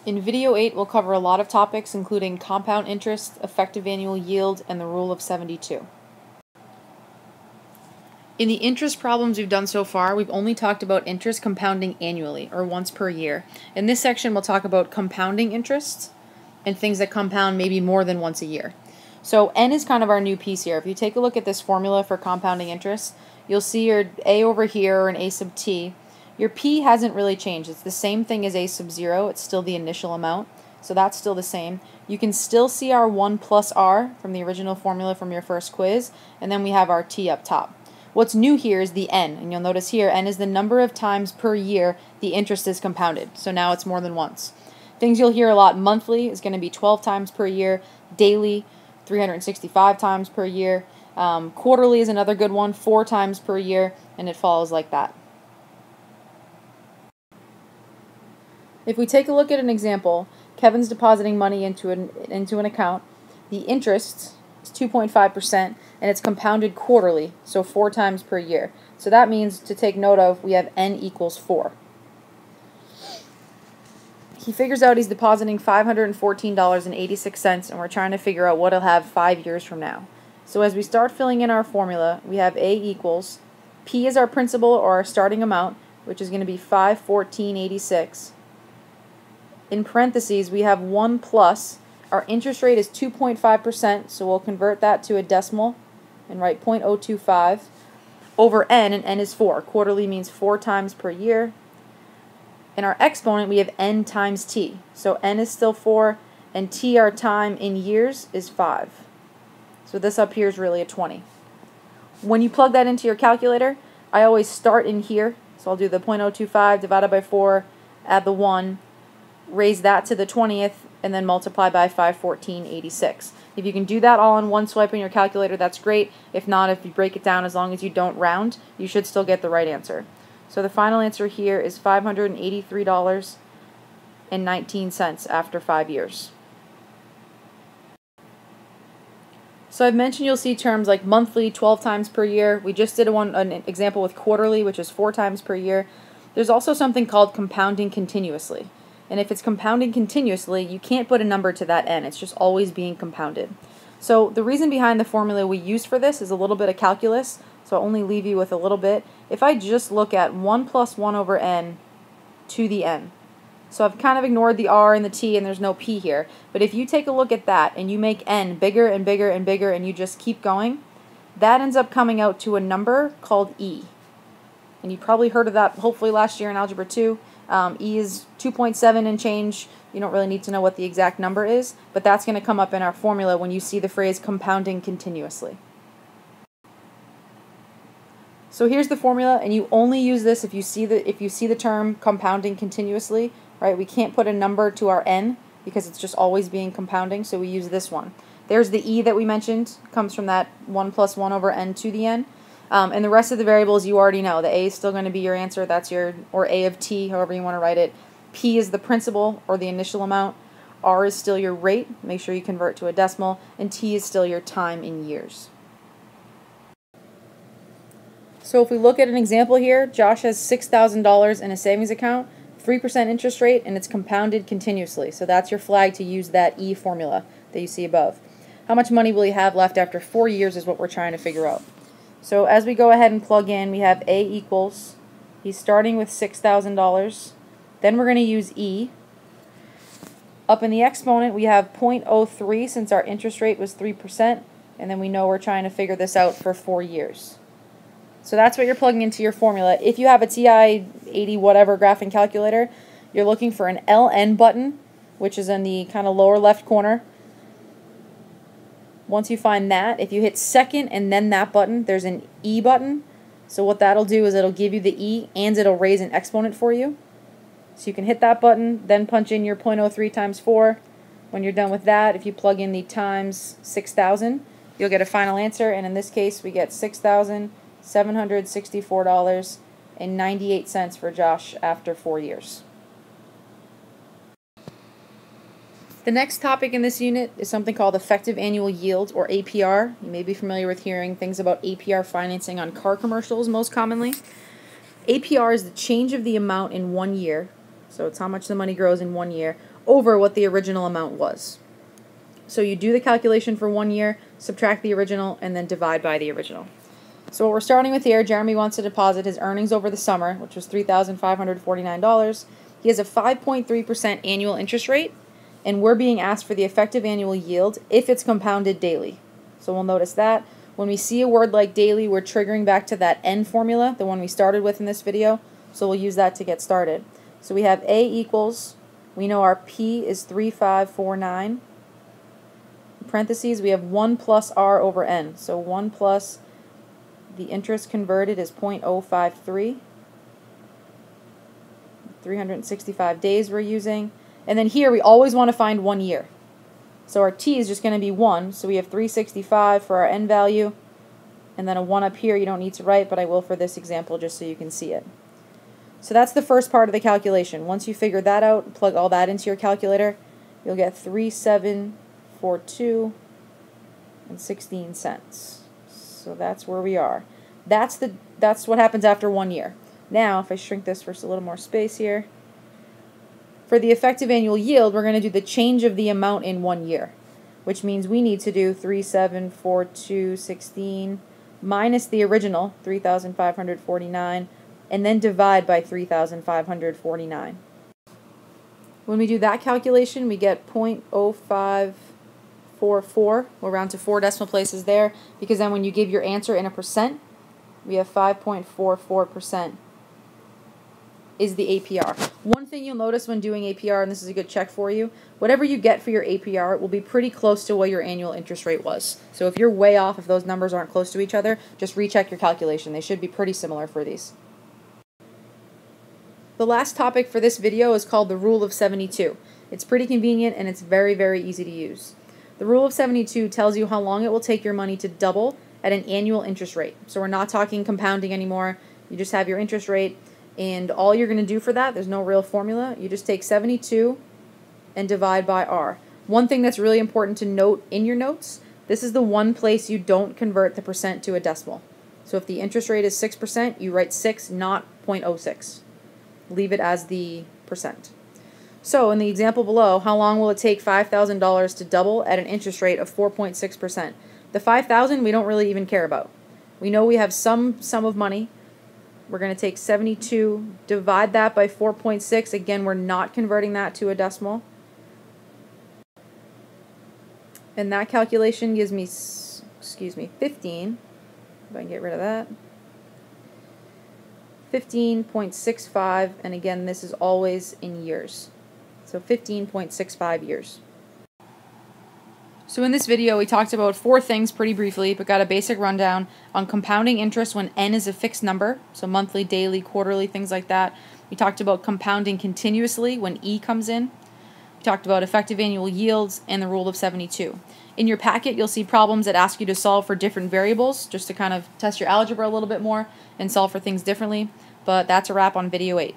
In video 8, we'll cover a lot of topics including compound interest, effective annual yield, and the rule of 72. In the interest problems we've done so far, we've only talked about interest compounding annually, or once per year. In this section, we'll talk about compounding interest and things that compound maybe more than once a year. So n is kind of our new piece here. If you take a look at this formula for compounding interest, you'll see your a over here, or an a sub t. Your p hasn't really changed. It's the same thing as a sub 0. It's still the initial amount, so that's still the same. You can still see our 1 plus r from the original formula from your first quiz, and then we have our t up top. What's new here is the n, and you'll notice here n is the number of times per year the interest is compounded, so now it's more than once. Things you'll hear a lot: monthly is going to be 12 times per year, daily 365 times per year, quarterly is another good one, 4 times per year, and it follows like that. If we take a look at an example, Kevin's depositing money into an account. The interest is 2.5%, and it's compounded quarterly, so 4 times per year. So that means, to take note of, we have n equals 4. He figures out he's depositing $514.86, and we're trying to figure out what he'll have 5 years from now. So as we start filling in our formula, we have a equals, p is our principal, or our starting amount, which is going to be $514.86. In parentheses, we have 1 plus. Our interest rate is 2.5%, so we'll convert that to a decimal and write 0.025 over n, and n is 4. Quarterly means 4 times per year. In our exponent, we have n times t. So n is still 4, and t, our time in years, is 5. So this up here is really a 20. When you plug that into your calculator, I always start in here. So I'll do the 0.025 divided by 4, add the 1, raise that to the 20th, and then multiply by 514.86. If you can do that all in one swipe on your calculator, that's great. If not, if you break it down, as long as you don't round, you should still get the right answer. So the final answer here is $583.19 after 5 years. So I've mentioned you'll see terms like monthly, 12 times per year. We just did an example with quarterly, which is 4 times per year. There's also something called compounding continuously. And if it's compounding continuously, you can't put a number to that n. It's just always being compounded. So the reason behind the formula we use for this is a little bit of calculus, so I'll only leave you with a little bit. If I just look at 1 plus 1 over n to the n, so I've kind of ignored the r and the t, and there's no p here, but if you take a look at that and you make n bigger and bigger and bigger and you just keep going, that ends up coming out to a number called e. And you probably heard of that hopefully last year in Algebra 2. E is 2.7 and change. You don't really need to know what the exact number is, but that's going to come up in our formula when you see the phrase compounding continuously. So here's the formula, and you only use this if you see the term compounding continuously, right? We can't put a number to our n because it's just always being compounding, so we use this one. There's the e that we mentioned, comes from that 1 plus 1 over n to the n. And the rest of the variables you already know. The a is still going to be your answer. That's your, or a of t, however you want to write it. P is the principal, or the initial amount. R is still your rate. Make sure you convert to a decimal. And t is still your time in years. So if we look at an example here, Josh has $6,000 in a savings account, 3% interest rate, and it's compounded continuously. So that's your flag to use that E formula that you see above. How much money will he have left after 4 years is what we're trying to figure out. So as we go ahead and plug in, we have A equals, he's starting with $6,000. Then we're going to use E. Up in the exponent, we have 0.03 since our interest rate was 3%. And then we know we're trying to figure this out for 4 years. So that's what you're plugging into your formula. If you have a TI-80 whatever graphing calculator, you're looking for an LN button, which is in the kind of lower left corner. Once you find that, if you hit second and then that button, there's an E button. So what that'll do is it'll give you the E and it'll raise an exponent for you. So you can hit that button, then punch in your 0.03 times 4. When you're done with that, if you plug in the times 6,000, you'll get a final answer. And in this case, we get $6,764.98 for Josh after 4 years. The next topic in this unit is something called effective annual yield, or APR. You may be familiar with hearing things about APR financing on car commercials most commonly. APR is the change of the amount in 1 year So it's how much the money grows in 1 year over what the original amount was. So you do the calculation for 1 year, subtract the original, and then divide by the original. So what we're starting with here, Jeremy wants to deposit his earnings over the summer, which was $3,549. He has a 5.3% annual interest rate, and we're being asked for the effective annual yield if it's compounded daily. So we'll notice that. When we see a word like daily, we're triggering back to that N formula, the one we started with in this video. So we'll use that to get started. So we have A equals, we know our P is 3549. In parentheses, we have 1 plus R over N. So 1 plus the interest converted is 0.053. 365 days we're using. And then here we always want to find 1 year. So our T is just going to be 1. So we have 365 for our N value. And then a 1 up here you don't need to write, but I will for this example just so you can see it. So that's the first part of the calculation. Once you figure that out, plug all that into your calculator, you'll get 3742 and 16 cents. So that's where we are. That's what happens after 1 year. Now, if I shrink this for a little more space here, for the effective annual yield, we're going to do the change of the amount in 1 year, which means we need to do 374216 minus the original 3,549, and then divide by 3,549. When we do that calculation, we get 0.0544. We'll round to 4 decimal places there, because then when you give your answer in a percent, we have 5.44% is the APR. One thing you'll notice when doing APR, and this is a good check for you, whatever you get for your APR, it will be pretty close to what your annual interest rate was. So if you're way off, if those numbers aren't close to each other, just recheck your calculation. They should be pretty similar for these. The last topic for this video is called the Rule of 72. It's pretty convenient and it's very, very easy to use. The Rule of 72 tells you how long it will take your money to double at an annual interest rate. So we're not talking compounding anymore. You just have your interest rate, and all you're going to do for that, there's no real formula. You just take 72 and divide by R. One thing that's really important to note in your notes, this is the one place you don't convert the percent to a decimal. So if the interest rate is 6%, you write 6, not 0.06. Leave it as the percent. So in the example below, how long will it take $5,000 to double at an interest rate of 4.6%? The 5,000 we don't really even care about. We know we have some sum of money. We're going to take 72, divide that by 4.6. Again, we're not converting that to a decimal. And that calculation gives me, 15. If I can get rid of that. 15.65, and again, this is always in years. So 15.65 years. So in this video, we talked about 4 things pretty briefly, but got a basic rundown on compounding interest when N is a fixed number, so monthly, daily, quarterly, things like that. We talked about compounding continuously when E comes in. We talked about effective annual yields and the Rule of 72. In your packet, you'll see problems that ask you to solve for different variables, just to kind of test your algebra a little bit more and solve for things differently. But that's a wrap on video 8.